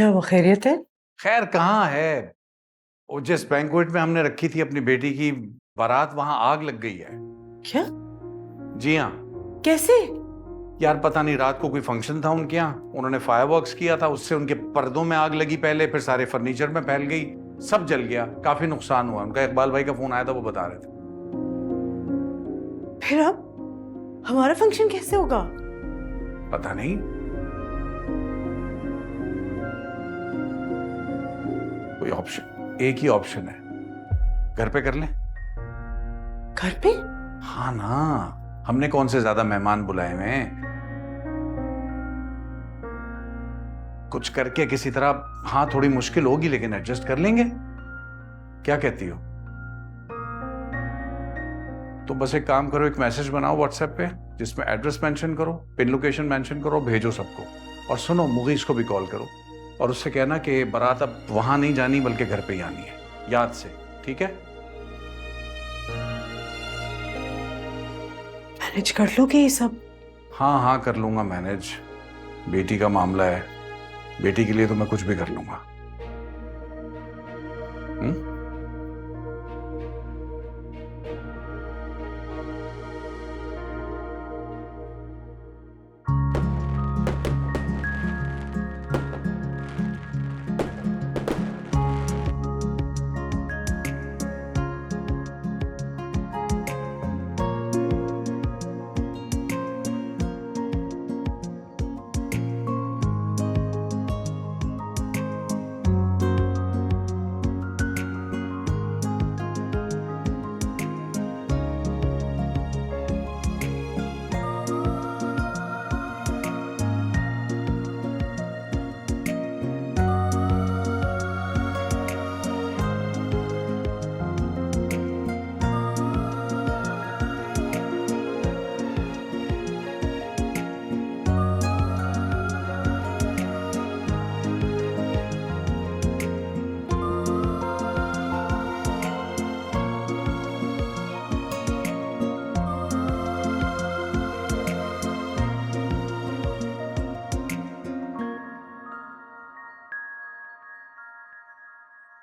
क्या वो खैरियत है? खैर कहाँ है। वो जिस बैंक्वेट में हमने रखी थी अपनी बेटी की बारात, वहां आग लग गई है। क्या? जी हाँ। कैसे? यार पता नहीं, रात को कोई फंक्शन था उनके यहाँ, उन्होंने फायरवर्क्स किया था, उससे उनके पर्दों में आग लगी पहले, फिर सारे फर्नीचर में फैल गई, सब जल गया, काफी नुकसान हुआ उनका। इकबाल भाई का फोन आया था, वो बता रहे थे। फिर अब हमारा फंक्शन कैसे होगा? पता नहीं। कोई ऑप्शन, एक ही ऑप्शन है, घर पे कर लें। घर पे? हाँ ना, हमने कौन से ज्यादा मेहमान बुलाए हुए हैं। कुछ करके किसी तरह, हाँ थोड़ी मुश्किल होगी लेकिन एडजस्ट कर लेंगे। क्या कहती हो? तो बस एक काम करो, एक मैसेज बनाओ व्हाट्सएप पे जिसमें एड्रेस मेंशन करो, पिन लोकेशन मेंशन करो, भेजो सबको। और सुनो, मुगीस को भी कॉल करो और उससे कहना कि बारात अब वहां नहीं जानी बल्कि घर पे ही आनी है, याद से। ठीक है? मैनेज कर लोगे ये सब? हाँ हाँ कर लूंगा मैनेज। बेटी का मामला है, बेटी के लिए तो मैं कुछ भी कर लूंगा।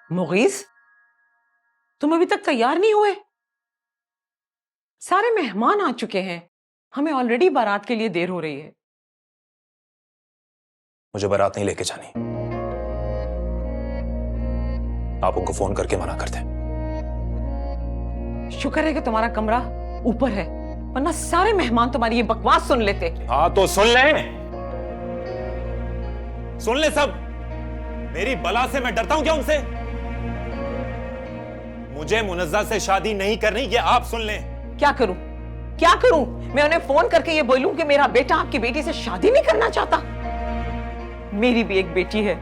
मुगीस, तुम अभी तक तैयार नहीं हुए? सारे मेहमान आ चुके हैं, हमें ऑलरेडी बारात के लिए देर हो रही है। मुझे बारात नहीं लेके जानी, आप उनको फोन करके मना कर दें। शुक्र है कि तुम्हारा कमरा ऊपर है, वरना सारे मेहमान तुम्हारी ये बकवास सुन लेते। हाँ तो सुन ले, सुन ले सब। मेरी बला से मैं डरता हूं क्या उनसे? मुझे मुनज्जा से शादी नहीं करनी, ये आप सुन लें। क्या करूं? क्या करूं? मैं उन्हें फोन करके ये बोलूं कि मेरा बेटा आपकी बेटी से शादी नहीं करना चाहता? मेरी भी एक बेटी है।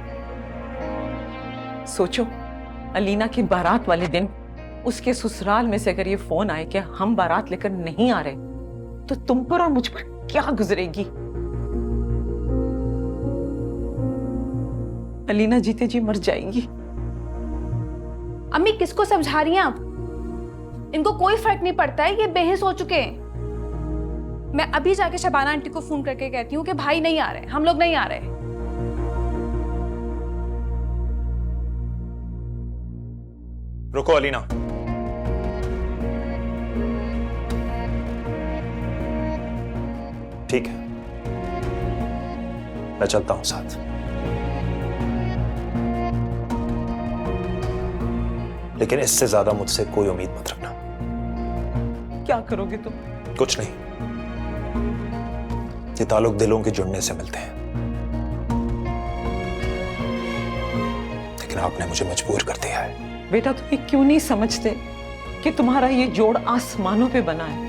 सोचो, अलीना की बारात वाले दिन उसके ससुराल में से अगर ये फोन आए कि हम बारात लेकर नहीं आ रहे, तो तुम पर और मुझ पर क्या गुजरेगी? अलीना जीते जी मर जाएंगी। अम्मी किसको समझा रही हैं आप? इनको कोई फर्क नहीं पड़ता है, ये बेहिस हो चुके हैं। मैं अभी जाके शबाना आंटी को फोन करके कहती हूँ कि भाई नहीं आ रहे, हम लोग नहीं आ रहे। रुको अलीना, ठीक है मैं चलता हूं साथ, लेकिन इससे ज्यादा मुझसे कोई उम्मीद मत रखना। क्या करोगे तुम? कुछ नहीं, ये ताल्लुक दिलों के जुड़ने से मिलते हैं, लेकिन आपने मुझे मजबूर कर दिया है। बेटा, तुम्हें क्यों नहीं समझते कि तुम्हारा ये जोड़ आसमानों पे बना है?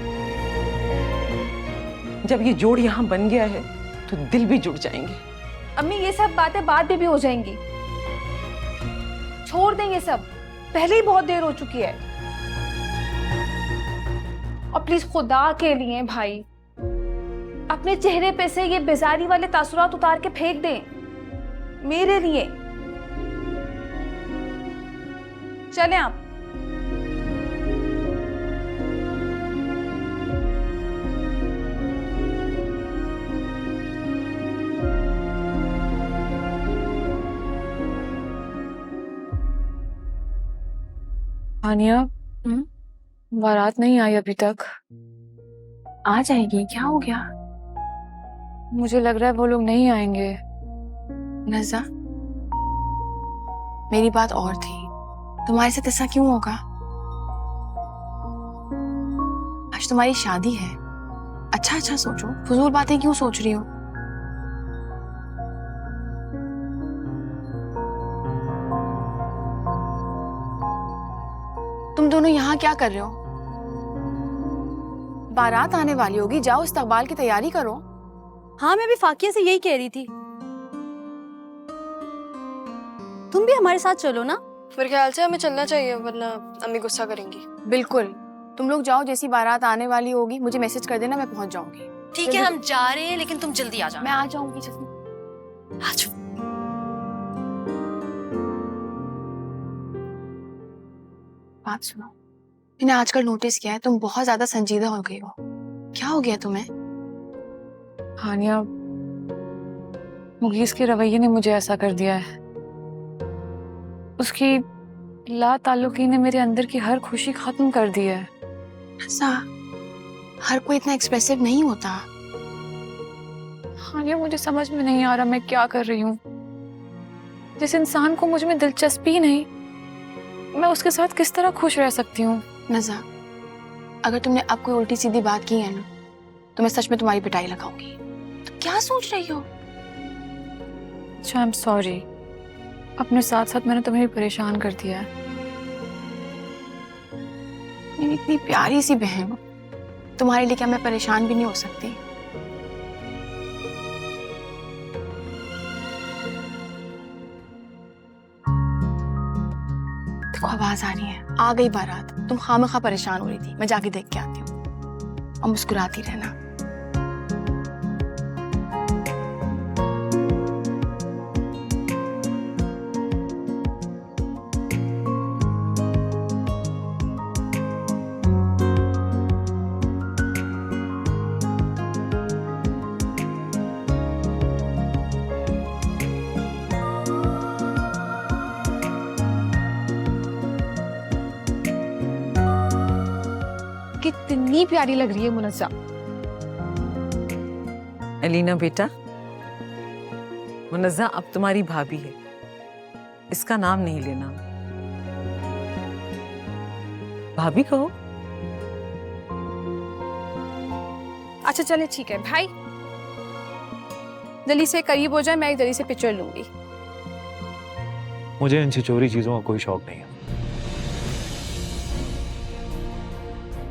जब ये जोड़ यहां बन गया है तो दिल भी जुड़ जाएंगे। अम्मी ये सब बातें बाद में भी हो जाएंगी, छोड़ दें ये सब, पहले ही बहुत देर हो चुकी है। और प्लीज खुदा के लिए भाई, अपने चेहरे पे से ये बेजारी वाले तासुरात उतार के फेंक दें, मेरे लिए। चलें आप। हानिया, बारात नहीं आई अभी तक। आ जाएगी, क्या हो गया? मुझे लग रहा है वो लोग नहीं आएंगे। नज़ा, मेरी बात और थी। तुम्हारे साथ ऐसा क्यों होगा? आज तुम्हारी शादी है। अच्छा अच्छा सोचो, फजूल बातें क्यों सोच रही हो? तुम दोनों यहाँ क्या कर रहे हो? बारात आने वाली होगी, जाओ इस्तकबाल की तैयारी करो। हाँ, मैं भी फाकिया से यही कह रही थी। तुम भी हमारे साथ चलो ना। मेरे ख्याल से हमें चलना चाहिए, वरना अम्मी गुस्सा करेंगी। बिल्कुल, तुम लोग जाओ, जैसी बारात आने वाली होगी मुझे मैसेज कर देना, मैं पहुंच जाऊंगी। ठीक है, हम जा रहे हैं, लेकिन तुम जल्दी आ जाओ। मैं आ जाऊंगी जल्दी। आ जाओ। बात सुनो, मैंने आजकल नोटिस किया है तुम बहुत ज्यादा संजीदा हो गई हो। क्या हो गया तुम्हें? हानिया, मुगीस के रवैये ने मुझे ऐसा कर दिया है। उसकी ला ताल्लुकी ने मेरे अंदर की हर खुशी खत्म कर दी है। ऐसा हर कोई इतना एक्सप्रेसिव नहीं होता। हानिया, मुझे समझ में नहीं आ रहा मैं क्या कर रही हूँ। जिस इंसान को मुझ में दिलचस्पी ही नहीं, मैं उसके साथ किस तरह खुश रह सकती हूँ? नज़ा, अगर तुमने अब कोई उल्टी सीधी बात की है ना, तो मैं सच में तुम्हारी पिटाई लगाऊंगी। तो क्या सोच रही हो? अच्छा, आई एम सॉरी। अपने साथ साथ मैंने तुम्हें भी परेशान कर दिया है। मेरी इतनी प्यारी सी बहन हो, तुम्हारे लिए क्या मैं परेशान भी नहीं हो सकती? देखो आवाज आ रही है, आ गई बारात। तुम खामखा परेशान हो रही थी, मैं जाके देख के आती हूँ। और मुस्कुराती रहना। कितनी प्यारी लग रही है मुनस्सा। अलीना बेटा, मुनज़्ज़ा अब तुम्हारी भाभी है, इसका नाम नहीं लेना। भाभी कहो। अच्छा चले, ठीक है भाई, जल्दी से करीब हो जाए, मैं एक जल्दी से पिक्चर लूंगी। मुझे इन छिचोरी चीजों का कोई शौक नहीं है।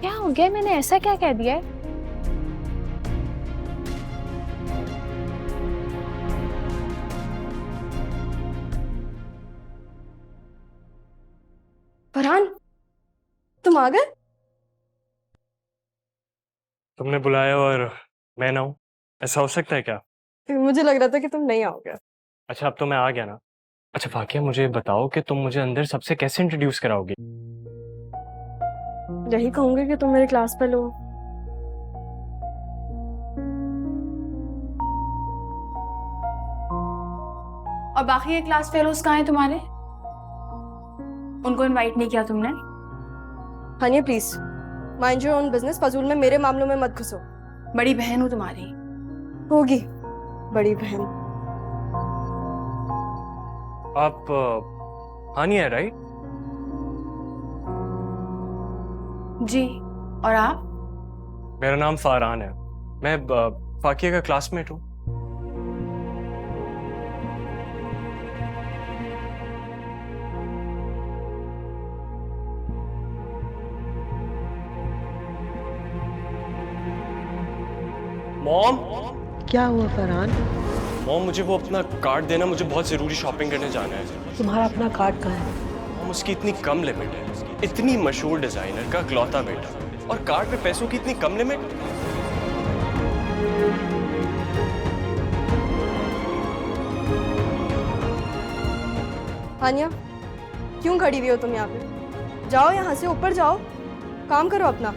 क्या हो गया? मैंने ऐसा क्या कह दिया है? फरहान, तुम आ गए? तुमने बुलाया और मैं ना हूँ, ऐसा हो सकता है क्या? मुझे लग रहा था कि तुम नहीं आओगे। अच्छा, अब तो मैं आ गया ना। अच्छा फाकिया, मुझे बताओ कि तुम मुझे अंदर सबसे कैसे इंट्रोड्यूस कराओगी? यही कहूंगी कि तुम मेरे क्लास फेलो हो। और बाकी ये क्लास फेलोज कहाँ हैं तुम्हारे? उनको इनवाइट नहीं किया तुमने? Haniya please mind your own business, फजूल में मेरे मामलों में मत घुसो। बड़ी बहन हूँ तुम्हारी। होगी बड़ी बहन। आप हानी है राइट? जी, और आप? मेरा नाम फारहान है, मैं फाकिया का क्लासमेट हूँ। मॉम, क्या हुआ फरहान? मॉम मुझे वो अपना कार्ड देना, मुझे बहुत ज़रूरी शॉपिंग करने जाना है। तुम्हारा अपना कार्ड कहाँ है? मॉम उसकी इतनी कम लिमिट है, इतनी मशहूर डिजाइनर का इकलौता बेटा, और कार्ड पे पैसों की इतनी कम लिमिट। हानिया क्यों खड़ी हुई हो तुम यहाँ पे? जाओ यहाँ से, ऊपर जाओ, काम करो अपना।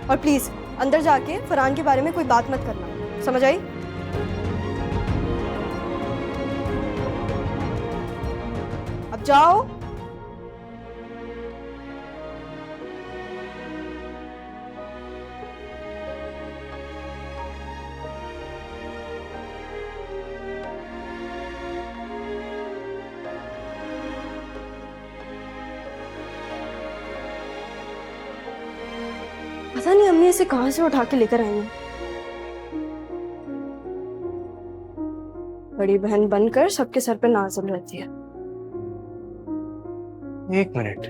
और प्लीज अंदर जाके फरहान के बारे में कोई बात मत करना, समझ आई? जाओ। पता नहीं अम्मी इसे कहां से उठा के लेकर आई है। बड़ी बहन बनकर सबके सर पे नाज़ुल रहती है। एक मिनट,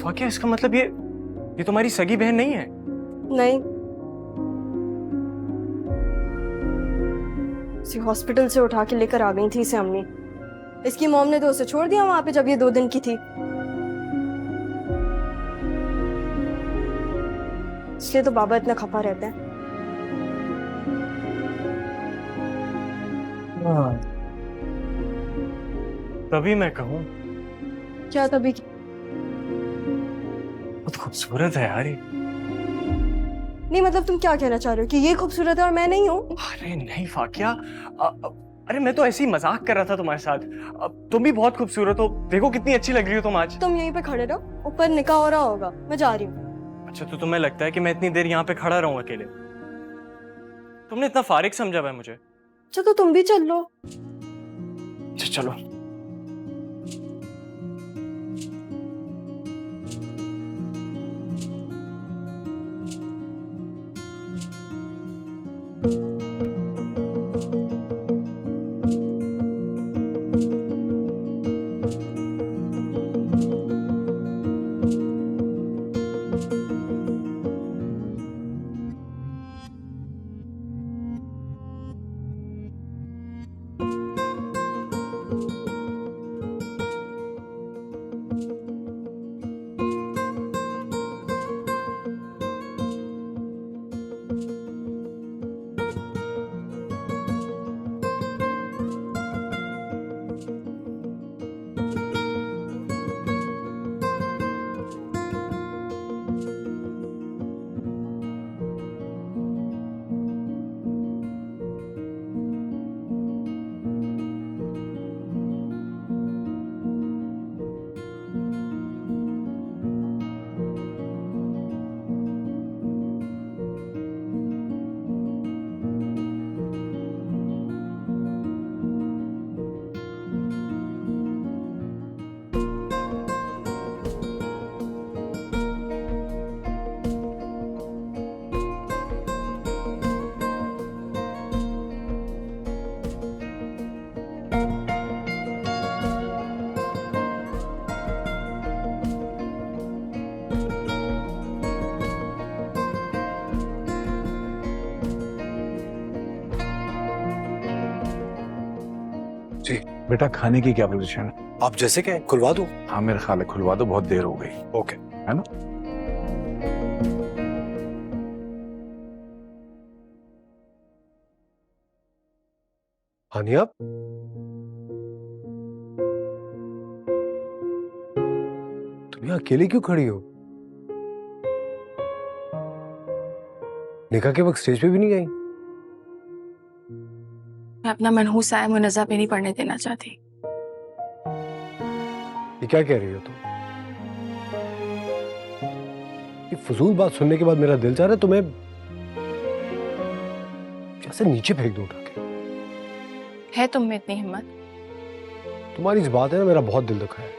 फाकिया, इसका मतलब ये तुम्हारी सगी बहन नहीं है? नहीं, इसे हॉस्पिटल से उठा के लेकर आ गई थी इसे अम्मी। इसकी मॉम ने तो उसे छोड़ दिया वहां पे जब ये 2 दिन की थी, इसलिए तो बाबा इतना खपा रहते हैं। तभी मैं कहूँ, क्या तभी? बहुत खूबसूरत है यार ये। नहीं मतलब तुम क्या कहना चाह रहे हो कि ये खूबसूरत है और मैं नहीं हूँ? अरे नहीं फाकिया, अरे मैं तो ऐसे ही मजाक कर रहा था तुम्हारे साथ। तुम भी बहुत खूबसूरत हो, देखो कितनी अच्छी लग रही हो तुम आज। तुम यहीं पे खड़े रहो, ऊपर निकाह हो रहा होगा, मैं जा रही हूँ। अच्छा, तो तुम्हें लगता है कि मैं इतनी देर यहाँ पे खड़ा रहूं अकेले? तुमने इतना फारिग समझा है मुझे। अच्छा तो तुम भी चल लो। अच्छा चलो। जी बेटा, खाने की क्या पोजीशन है? आप जैसे कहें, खुलवा दूं? हाँ मेरे ख्याल है खुलवा दो, बहुत देर हो गई। ओके। है ना? हानिया, तुम यहाँ अकेले क्यों खड़ी हो? निकाह के वक्त स्टेज पे भी नहीं आई? मैं अपना मनहूस आया मुनज़्ज़ा पे नहीं पढ़ने देना चाहती। ये क्या कह रही हो तुम? ये फजूल बात सुनने के बाद मेरा दिल चाह रहा है तुम्हें जैसे नीचे फेंक दूं उठा के। है तुम में इतनी हिम्मत? तुम्हारी इस बात है ना, मेरा बहुत दिल दुखा है।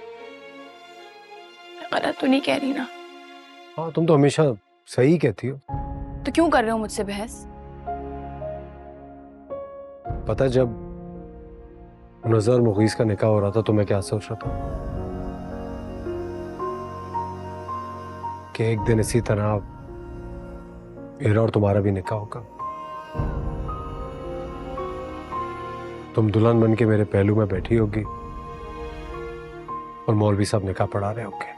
गलत तो नहीं कह रही ना? हाँ, तुम तो हमेशा सही कहती हो। तो क्यों कर रहे हो मुझसे बहस? पता, जब मुनज़्ज़ा और मुगीस का निकाह हो रहा था तो मैं क्या सोच रहा था कि एक दिन इसी तरह मेरा और तुम्हारा भी निकाह होगा। तुम दुल्हन बन के मेरे पहलू में बैठी होगी और मौलवी साहब निकाह पढ़ा रहे होंगे।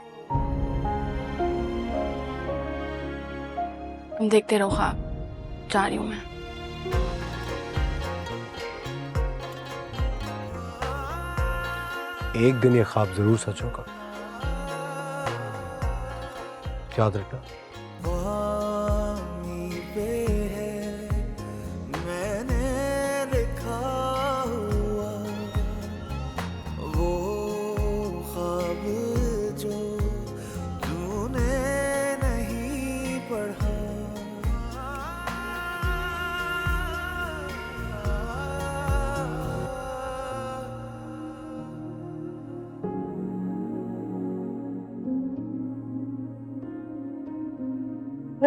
तुम देखते रहो ख्वाब, जा रही हूं मैं। एक दिन ये ख्वाब जरूर सच होगा, याद रखना।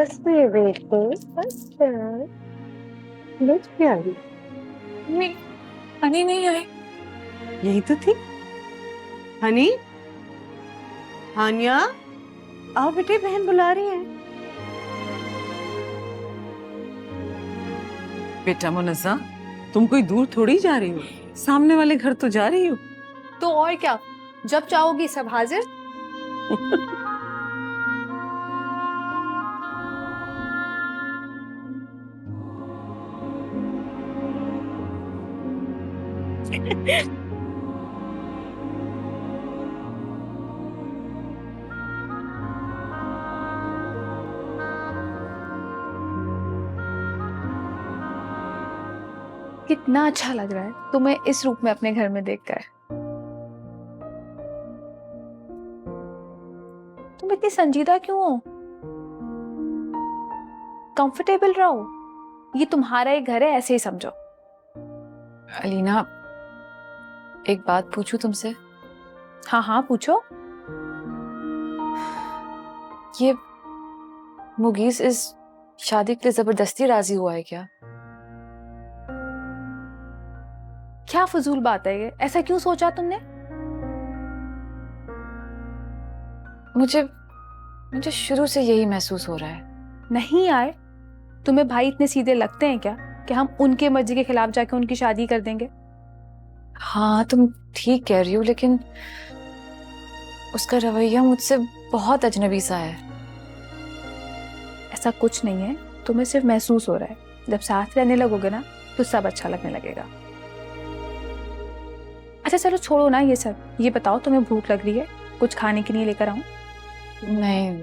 बस मेरे बेटे बस भी आ गई। नहीं, हनी नहीं आई। यही तो थी हनी। हानिया आओ बेटे, बहन बुला रही है। बेटा मुनज़्ज़ा, तुम कोई दूर थोड़ी जा रही हो, सामने वाले घर तो जा रही हो। तो और क्या, जब चाहोगी सब हाजिर। कितना अच्छा लग रहा है तुम्हें इस रूप में अपने घर में देखकर। तुम इतनी संजीदा क्यों हो? कंफर्टेबल रहो, ये तुम्हारा एक घर है, ऐसे ही समझो। अलीना, एक बात पूछूं तुमसे? हाँ हाँ पूछो। ये मुगीस इस शादी के लिए जबरदस्ती राजी हुआ है क्या? क्या फजूल बात है ये, ऐसा क्यों सोचा तुमने? मुझे शुरू से यही महसूस हो रहा है। नहीं यार, तुम्हें भाई इतने सीधे लगते हैं क्या कि हम उनके मर्जी के खिलाफ जाके उनकी शादी कर देंगे? हाँ, तुम ठीक कह रही हो, लेकिन उसका रवैया मुझसे बहुत अजनबी सा है। ऐसा कुछ नहीं है, तुम्हें सिर्फ महसूस हो रहा है। जब साथ रहने लगोगे ना तो सब अच्छा लगने लगेगा। अच्छा चलो छोड़ो ना ये सब, ये बताओ तुम्हें भूख लग रही है? कुछ खाने के लिए लेकर आऊं? नहीं,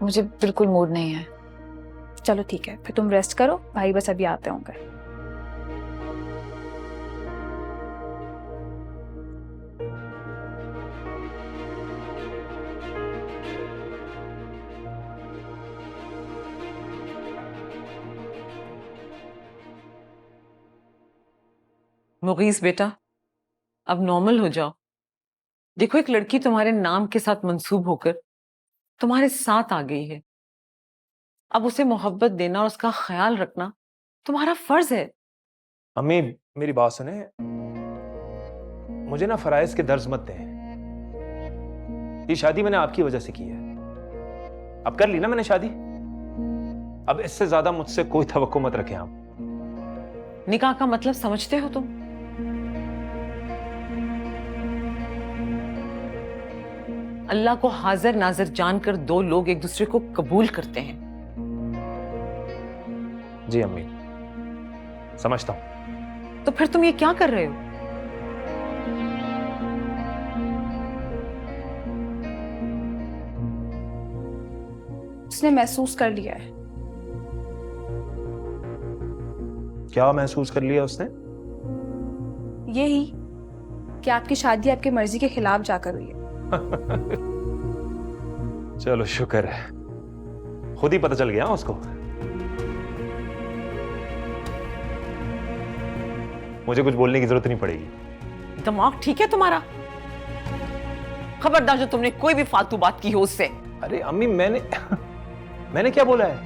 मुझे बिल्कुल मूड नहीं है। चलो ठीक है, फिर तुम रेस्ट करो, भाई बस अभी आते होंगे। मुगीस बेटा, अब नॉर्मल हो जाओ। देखो, एक लड़की तुम्हारे नाम के साथ मंसूब होकर तुम्हारे साथ आ गई है। अब उसे मोहब्बत देना और उसका ख्याल रखना तुम्हारा फर्ज है। अम्मी, मेरी बात सुने। मुझे ना फराइज के दर्ज मत दें। ये शादी मैंने आपकी वजह से की है। अब कर ली ना मैंने शादी, अब इससे ज्यादा मुझसे कोई तवक्को मत रखें आप। निकाह का मतलब समझते हो तुम? अल्लाह को हाजिर नाजिर जानकर दो लोग एक दूसरे को कबूल करते हैं। जी अम्मी, समझता हूं। तो फिर तुम ये क्या कर रहे हो? उसने महसूस कर लिया है। क्या महसूस कर लिया उसने? यही कि आपकी शादी आपकी मर्जी के खिलाफ जाकर हुई है। चलो शुक्र है, खुद ही पता चल गया उसको। मुझे कुछ बोलने की जरूरत नहीं पड़ेगी। दिमाग ठीक है तुम्हारा? खबरदार जो तुमने कोई भी फालतू बात की हो उससे। अरे अम्मी, मैंने क्या बोला है?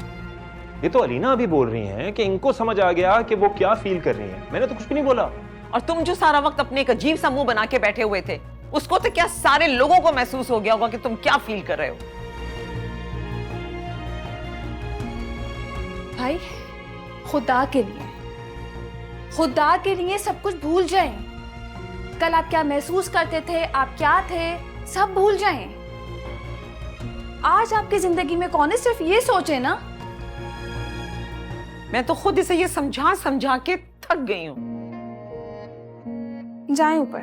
ये तो अलीना अभी बोल रही हैं कि इनको समझ आ गया कि वो क्या फील कर रही हैं। मैंने तो कुछ भी नहीं बोला। और तुम जो सारा वक्त अपने एक अजीब सा मुंह बना के बैठे हुए थे, उसको तो क्या सारे लोगों को महसूस हो गया होगा कि तुम क्या फील कर रहे हो। भाई खुदा के लिए सब कुछ भूल जाएं। कल आप क्या महसूस करते थे, आप क्या थे, सब भूल जाएं। आज आपकी जिंदगी में कौन है, सिर्फ ये सोचे ना। मैं तो खुद इसे ये समझा समझा के थक गई हूं। जाएं ऊपर,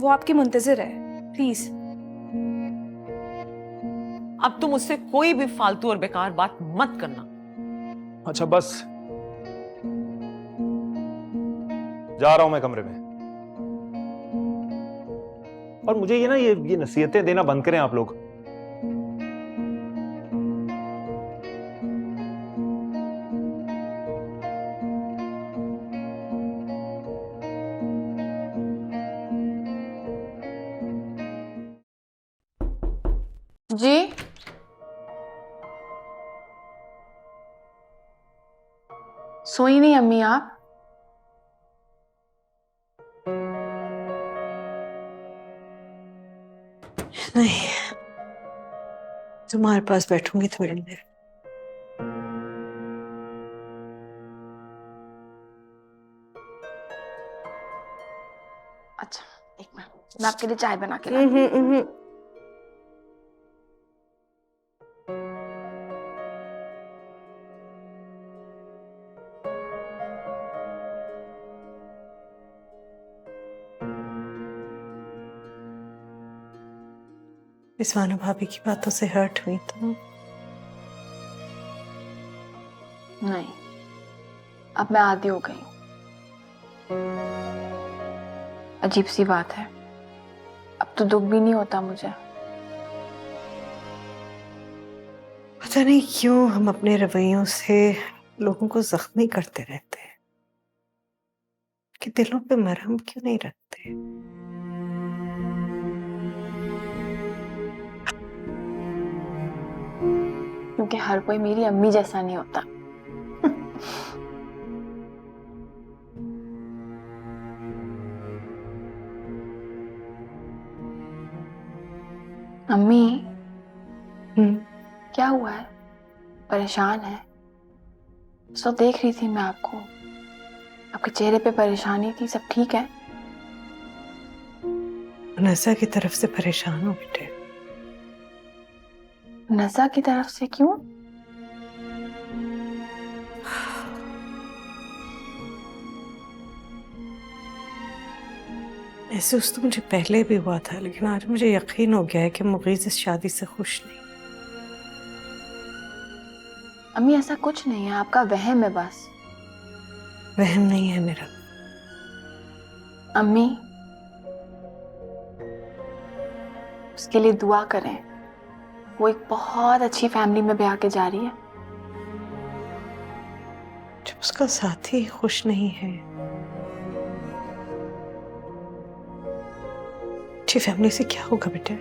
वो आपकी मुंतजिर है, प्लीज। अब तुम उससे कोई भी फालतू और बेकार बात मत करना। अच्छा बस, जा रहा हूं मैं कमरे में। और मुझे ये नसीहतें देना बंद करें आप लोग। जी सोई नहीं अम्मी आप? नहीं, तुम्हारे पास बैठूंगी थोड़ी देर। अच्छा एक मिनट, मैं आपके लिए चाय बना के लाती हूँ। रिजवाना भाभी की बातों से हर्ट हुई तुम? नहीं, अब मैं आदी हो गई हूँ। अजीब सी बात है, अब तो दुख भी नहीं होता मुझे। पता नहीं क्यों हम अपने रवैयों से लोगों को जख्मी करते रहते हैं, कि दिलों पे मरहम क्यों नहीं रखते। क्योंकि हर कोई मेरी अम्मी जैसा नहीं होता। अम्मी क्या हुआ है? परेशान है? सो देख रही थी मैं आपको, आपके चेहरे पे परेशानी थी। सब ठीक है? नज़ा की तरफ से परेशान हो बेटे। नज़ा की तरफ से क्यों? महसूस तो मुझे पहले भी हुआ था, लेकिन आज मुझे यकीन हो गया है कि मुगीज़ इस शादी से खुश नहीं। अम्मी ऐसा कुछ नहीं है, आपका वहम है बस। वहम नहीं है मेरा। अम्मी उसके लिए दुआ करें, वो एक बहुत अच्छी फैमिली में ब्याह के जा रही है। जब उसका साथी खुश नहीं है, अच्छी फैमिली से क्या होगा बेटा?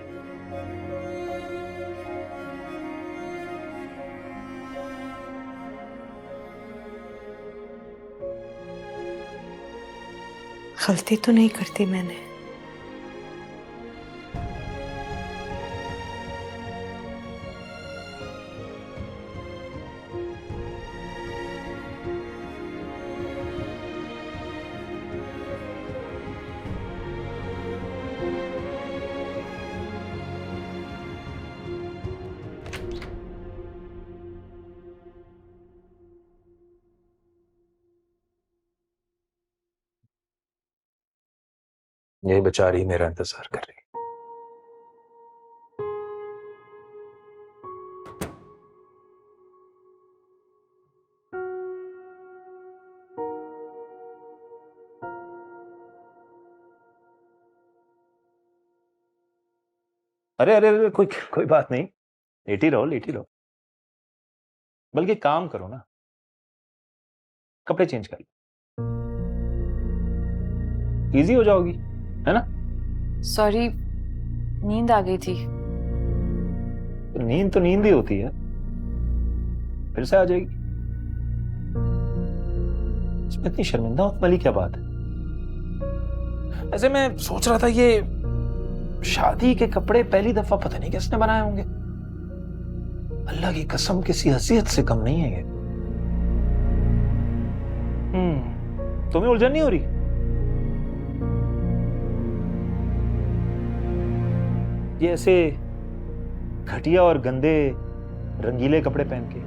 गलती तो नहीं करती मैंने। यही बेचारी मेरा इंतजार कर रही है। अरे अरे अरे, कोई कोई बात नहीं, लेटी रहो लेटी रहो। बल्कि काम करो ना, कपड़े चेंज कर लो, इजी हो जाओगी, है ना? सॉरी, नींद आ गई थी। नींद तो नींद ही होती है, फिर से आ जाएगी। इसमें इतनी शर्मिंदा होने वाली क्या बात है? ऐसे मैं सोच रहा था ये शादी के कपड़े पहली दफा पता नहीं किसने बनाए होंगे। अल्लाह की कसम किसी हसीयत से कम नहीं है ये। तुम्हें उलझन नहीं हो रही? ये ऐसे घटिया और गंदे रंगीले कपड़े पहन के?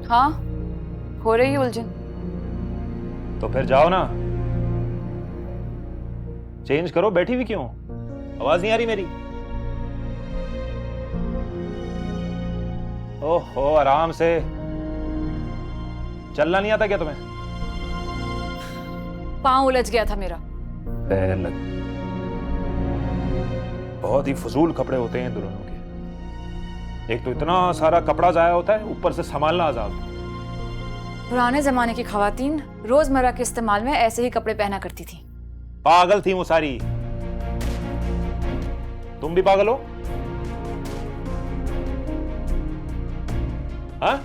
हाँ, हो रही है उलझन। तो फिर जाओ ना, चेंज करो। बैठी हुई क्यों? आवाज नहीं आ रही मेरी? ओहो, आराम से। चलना नहीं आता क्या तुम्हें? पाँव उलझ गया था मेरा। बहुत ही फजूल कपड़े होते हैं दुल्हनों के। एक तो इतना सारा कपड़ा जाया होता है, ऊपर से संभालना आजाद। पुराने जमाने की खवातीन रोजमर्रा के इस्तेमाल में ऐसे ही कपड़े पहना करती थी। पागल थी वो सारी। तुम भी पागल हो? हाँ?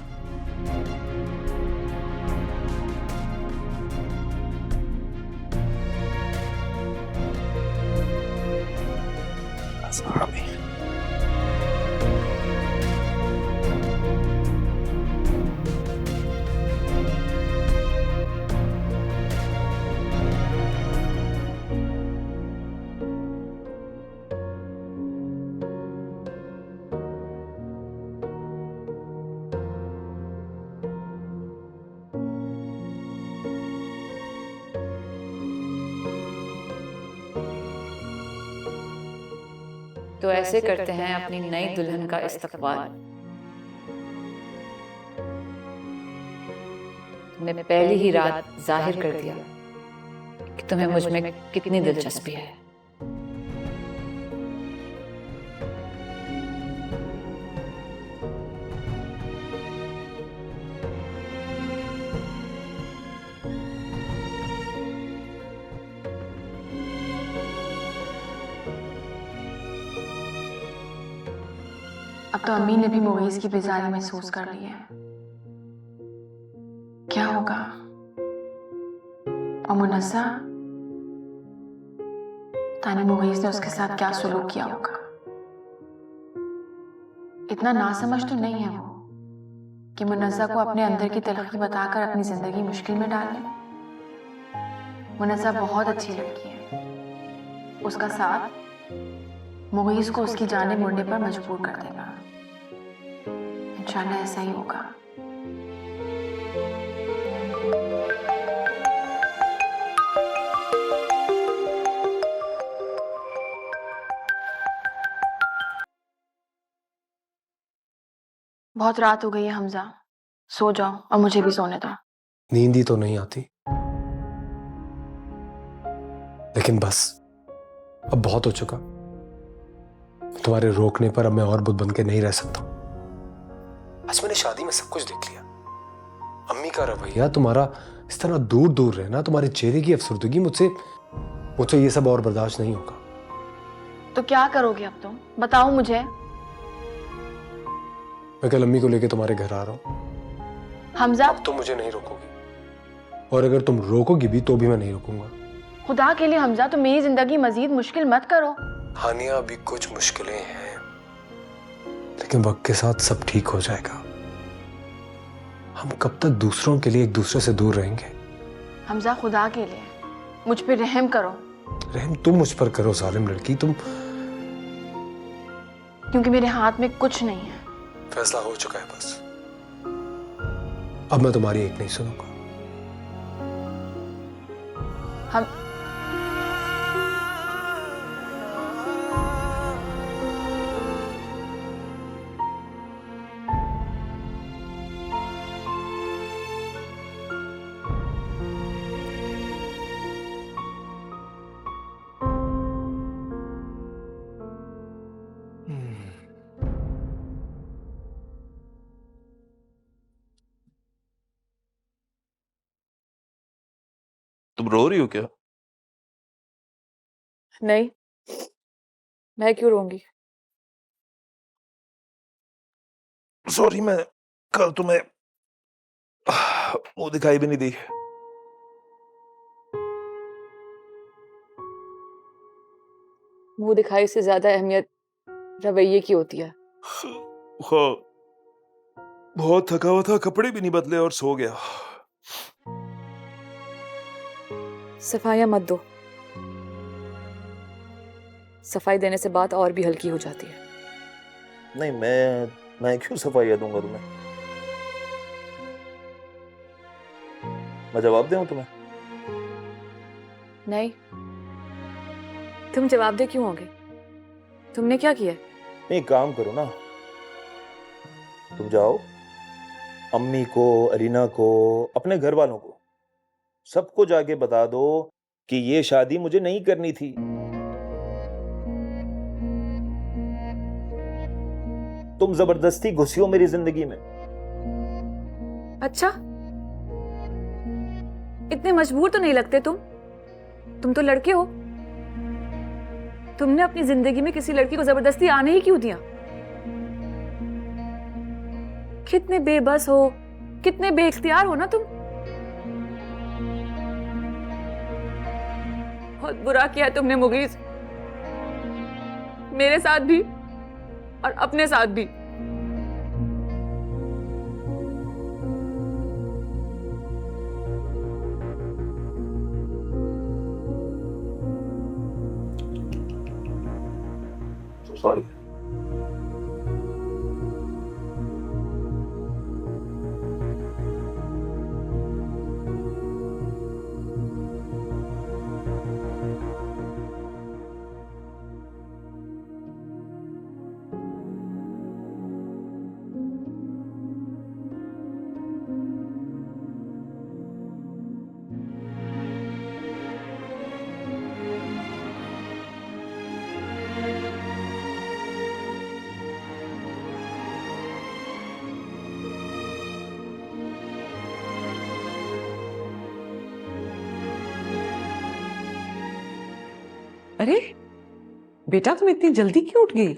तो ऐसे करते हैं अपनी नई दुल्हन का इस्तकबाल। तुमने पहली ही रात जाहिर कर दिया कि तुम्हें मुझ में कितनी दिलचस्पी है। अब तो अम्मी ने भी मुगीज की बेजारी महसूस कर ली है। क्या होगा? और मुनस्सा, तानी मुगीज ने उसके साथ क्या सुलूक किया होगा? इतना नासमझ तो नहीं है वो कि मुनस्सा को अपने अंदर की तलखी बताकर अपनी जिंदगी मुश्किल में डाल ले। मुनस्सा बहुत अच्छी लड़की है। उसका साथ मुगीज को उसकी जानिब मुड़ने पर मजबूर कर देगा। इंशाल्लाह ऐसा ही होगा। बहुत रात हो गई है हमजा, सो जाओ और मुझे भी सोने दो। नींद ही तो नहीं आती, लेकिन बस अब बहुत हो चुका। तुम्हारे रोकने पर अब मैं और बुत बन के नहीं रह सकता। आज मैंने शादी में सब कुछ देख लिया। अम्मी का रवैया, तुम्हारा इस तरह दूर दूर रहना, तुम्हारे चेहरे की अफसरदगी, मुझसे ये सब और बर्दाश्त नहीं होगा। तो क्या करोगे अब तुम? बताओ मुझे। मैं कल अम्मी को लेकर तुम्हारे घर आ रहा हूं। हमजा, अब तुम मुझे नहीं रोकोगी, और अगर तुम रोकोगी भी तो भी मैं नहीं रोकूंगा। खुदा के लिए हमजा, तुम मेरी जिंदगी मजीद मुश्किल मत करो। हानिया, अभी कुछ मुश्किलें हैं, लेकिन वक्त के साथ सब ठीक हो जाएगा। हम कब तक दूसरों के लिए एक दूसरे से दूर रहेंगे? हमजा, खुदा के लिए मुझ पे रहम करो। रहम तुम मुझ पर करो जालिम लड़की, तुम। क्योंकि मेरे हाथ में कुछ नहीं है। फैसला हो चुका है बस। अब मैं तुम्हारी एक नहीं सुनूंगा। हम तुम रो रही हो क्या? नहीं, मैं क्यों रोऊंगी? सॉरी, मैं कल तुम्हें वो दिखाई भी नहीं दी। मुंह दिखाई से ज्यादा अहमियत रवैये की होती है। हाँ, बहुत थका हुआ था, कपड़े भी नहीं बदले और सो गया। सफाइयां मत दो, सफाई देने से बात और भी हल्की हो जाती है। नहीं, मैं क्यों सफाइयाँ दूंगा तुम्हें? मैं जवाब दूं तुम्हें? नहीं, तुम जवाबदेह क्यों होगे? तुमने क्या किया? नहीं, काम करो ना। तुम जाओ, अम्मी को, अरीना को, अपने घर वालों को, सबको जाके बता दो कि ये शादी मुझे नहीं करनी थी। तुम जबरदस्ती घुसी हो मेरी जिंदगी में। अच्छा, इतने मजबूर तो नहीं लगते तुम तो लड़के हो। तुमने अपनी जिंदगी में किसी लड़की को जबरदस्ती आने ही क्यों दिया? कितने बेबस हो, कितने बेइख्तियार हो ना तुम। बहुत बुरा किया है तुमने मुगीज, मेरे साथ भी और अपने साथ भी। सॉरी। अरे बेटा, तुम इतनी जल्दी क्यों उठ गई?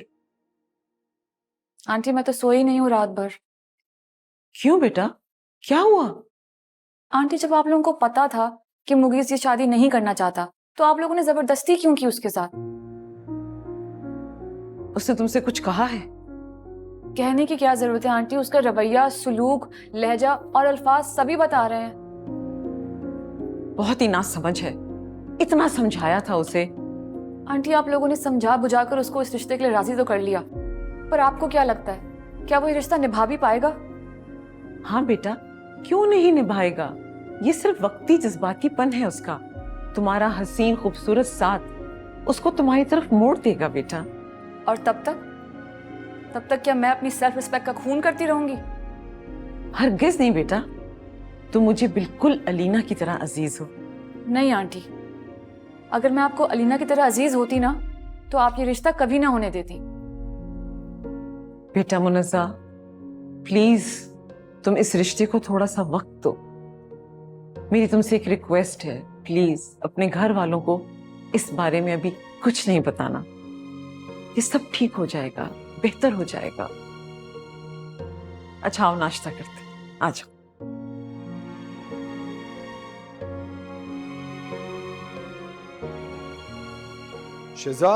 आंटी मैं तो सोई नहीं हूँ रात भर। क्यों बेटा, क्या हुआ? आंटी जब आप लोगों को पता था कि मुगीस ये शादी नहीं करना चाहता, तो आप लोगों ने जबरदस्ती क्यों की उसके साथ? उसने तुमसे कुछ कहा है? कहने की क्या जरूरत है आंटी, उसका रवैया, सुलूक, लहजा और अल्फाज सभी बता रहे हैं। बहुत ही नासमझ है, इतना समझाया था उसे। आंटी आप लोगों ने समझा बुझाकर उसको इस रिश्ते के लिए राजी तो कर लिया, पर आपको क्या लगता है क्या वो ये रिश्ता निभा भी पाएगा? हाँ बेटा, क्यों नहीं निभाएगा? ये सिर्फ वक्ती जज्बातीपन है उसका। तुम्हारा हसीन खूबसूरत साथ उसको तुम्हारी तरफ मोड़ देगा बेटा। और तब तक क्या मैं अपनी सेल्फ रिस्पेक्ट का खून करती रहूंगी? हरगिज नहीं बेटा, तुम मुझे बिल्कुल अलीना की तरह अजीज हो। नहीं आंटी, अगर मैं आपको अलीना की तरह अजीज होती ना, तो आप ये रिश्ता कभी ना होने देती। बेटा मुनज़्ज़ा, प्लीज तुम इस रिश्ते को थोड़ा सा वक्त दो। मेरी तुमसे एक रिक्वेस्ट है, प्लीज अपने घर वालों को इस बारे में अभी कुछ नहीं बताना। ये सब ठीक हो जाएगा, बेहतर हो जाएगा। अच्छा आओ नाश्ता करते, आ जाओ। शिजा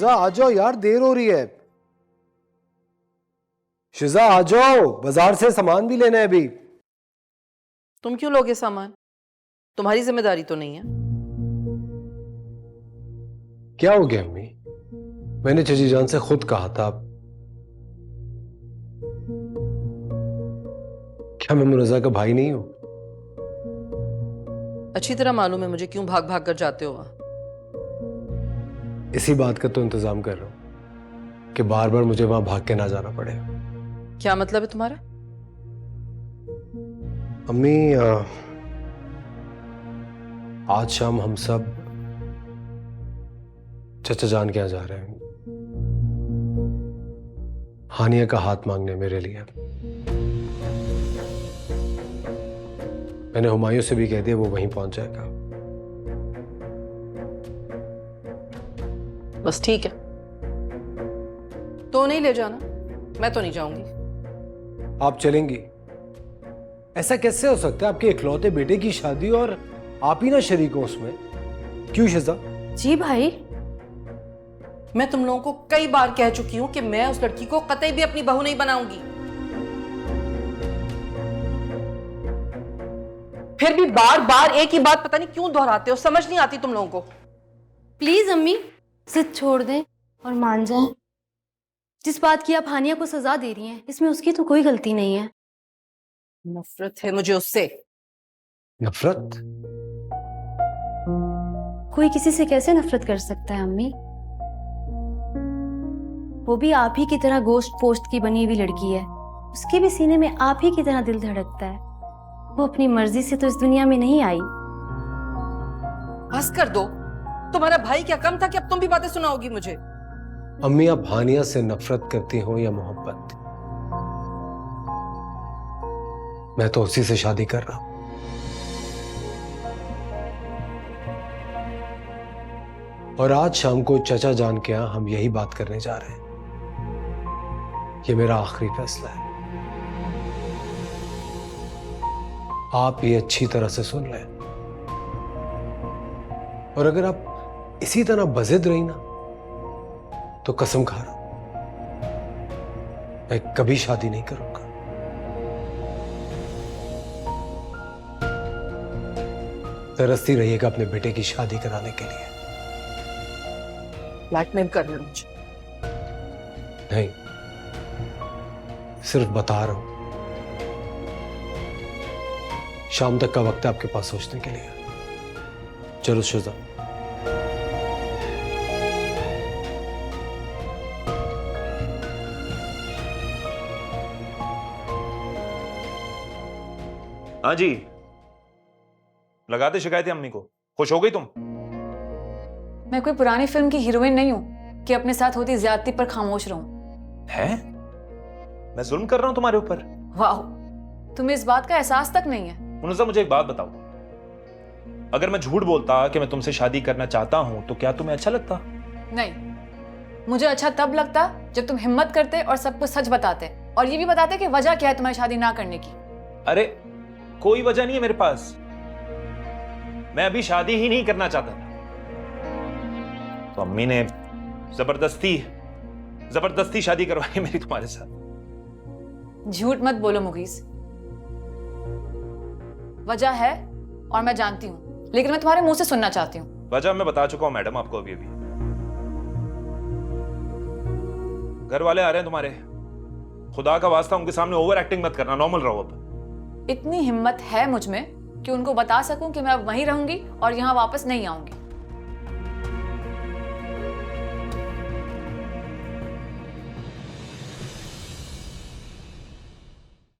आ जाओ यार, देर हो रही है। शिजा आ जाओ, बाजार से सामान भी लेना है अभी। तुम क्यों लोगे सामान? तुम्हारी जिम्मेदारी तो नहीं है। क्या हो गया अम्मी? मैंने चची जान से खुद कहा था। क्या मैं मुनज़्ज़ा का भाई नहीं हूं? अच्छी तरह मालूम है मुझे क्यों भाग भाग कर जाते हो वहां। इसी बात का तो इंतजाम कर रहा हूं कि बार बार मुझे वहां भाग के ना जाना पड़े। क्या मतलब है तुम्हारा? अम्मी आज शाम हम सब चचा जान के यहाँ जा रहे हैं, हानिया का हाथ मांगने मेरे लिए। मैंने हुमायूं से भी कह दिया, वो वहीं पहुंच जाएगा। बस ठीक है, तो नहीं ले जाना, मैं तो नहीं जाऊंगी। आप चलेंगी? ऐसा कैसे हो सकता है? आपके इकलौते बेटे की शादी और आप ही ना शरीक हो उसमें। क्यों शिजा? जी भाई, मैं तुम लोगों को कई बार कह चुकी हूं कि मैं उस लड़की को कतई भी अपनी बहू नहीं बनाऊंगी। फिर भी बार बार एक ही बात पता नहीं क्यों दोहराते हो, समझ नहीं आती तुम लोगों को। प्लीज अम्मी जिद छोड़ दें और मान जाएं। जिस बात की आप हानिया को सजा दे रही हैं, इसमें उसकी तो कोई गलती नहीं है। नफरत है मुझे उससे। नफरत? कोई किसी से कैसे नफरत कर सकता है अम्मी? वो भी आप ही की तरह गोश्त पोस्ट की बनी हुई लड़की है। उसके भी सीने में आप ही की तरह दिल धड़कता है। वो अपनी मर्जी से तो इस दुनिया में नहीं आई। बस कर दो, तुम्हारा भाई क्या कम था कि अब तुम भी बातें सुनाओगी मुझे? अम्मी आप हानिया से नफरत करती हो या मोहब्बत, मैं तो उसी से शादी कर रहा हूं। और आज शाम को चचा जान के यहां हम यही बात करने जा रहे हैं। ये मेरा आखिरी फैसला है। आप ये अच्छी तरह से सुन लें, और अगर आप इसी तरह बजिद रही ना, तो कसम खा रहा हूं मैं कभी शादी नहीं करूंगा। तरसती रहिएगा अपने बेटे की शादी कराने के लिए। ब्लैकमेल कर रहे हो मुझे? नहीं, सिर्फ बता रहा हूं। शाम तक का वक्त है आपके पास सोचने के लिए। चलो शुजा। हाँ जी, लगाते शिकायतें अम्मी को। खुश हो गई तुम? मैं कोई पुरानी फिल्म की हीरोइन नहीं हूं कि अपने साथ होती ज्यादती पर खामोश रहूं। है? मैं जुल्म कर रहा हूं तुम्हारे ऊपर? वाह, तुम्हें इस बात का एहसास तक नहीं है। मुनज़्ज़ा मुझे एक बात बताओ, अगर मैं झूठ बोलता कि मैं तुमसे शादी करना चाहता हूं तो क्या तुम्हें अच्छा लगता? नहीं, मुझे अच्छा तब लगता जब तुम हिम्मत करते और सब कुछ सच बताते, और ये भी बताते कि वजह क्या है तुम्हारी शादी ना करने की। अरे कोई वजह नहीं है मेरे पास, मैं अभी शादी ही नहीं करना चाहता था, तो अम्मी ने जबरदस्ती शादी करवाई मेरी तुम्हारे साथ। झूठ मत बोलो मुगीस, वजह है और मैं जानती हूं, लेकिन मैं तुम्हारे मुंह से सुनना चाहती हूँ। वजह मैं बता चुका हूं मैडम आपको अभी। घर वाले आ रहे हैं तुम्हारे, खुदा का वास्ता उनके सामने ओवर एक्टिंग मत करना, नॉर्मल रहो। अब इतनी हिम्मत है मुझ में कि उनको बता सकूं कि मैं अब वहीं रहूंगी और यहां वापस नहीं आऊंगी।